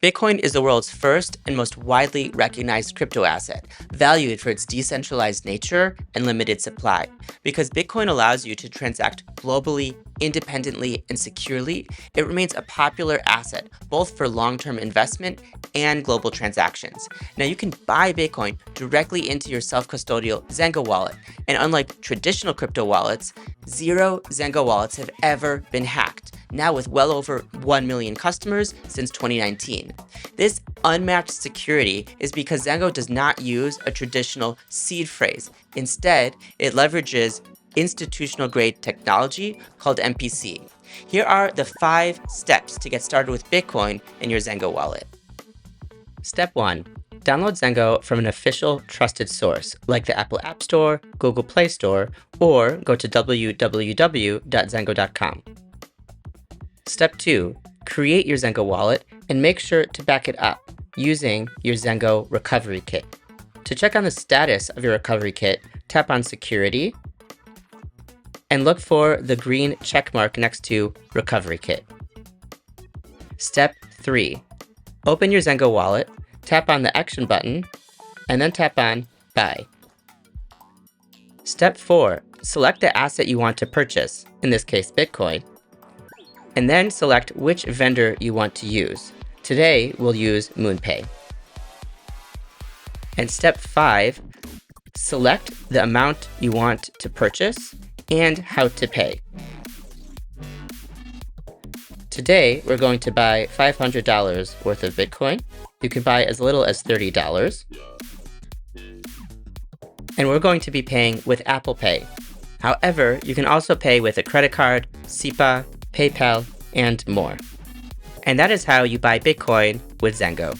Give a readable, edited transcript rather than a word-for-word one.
Bitcoin is the world's first and most widely recognized crypto asset, valued for its decentralized nature and limited supply. Because Bitcoin allows you to transact globally, independently, and securely, it remains a popular asset both for long-term investment and global transactions. Now, you can buy Bitcoin directly into your self-custodial Zengo wallet, and unlike traditional crypto wallets, zero Zengo wallets have ever been hacked, now with well over 1 million customers since 2019. This unmatched security is because Zengo does not use a traditional seed phrase. Instead, it leverages institutional-grade technology called MPC. Here are the 5 steps to get started with Bitcoin in your Zengo wallet. Step 1. Download Zengo from an official trusted source like the Apple App Store, Google Play Store, or go to www.zengo.com. Step 2. Create your Zengo wallet and make sure to back it up using your Zengo recovery kit. To check on the status of your recovery kit, tap on Security and look for the green check mark next to Recovery Kit. Step 3. Open your Zengo wallet, tap on the Action button, and then tap on Buy. Step 4. Select the asset you want to purchase, in this case Bitcoin, and then select which vendor you want to use. Today, we'll use MoonPay. And step 5, select the amount you want to purchase and how to pay. Today, we're going to buy $500 worth of Bitcoin. You can buy as little as $30. And we're going to be paying with Apple Pay. However, you can also pay with a credit card, SEPA, PayPal, and more. And that is how you buy Bitcoin with Zengo.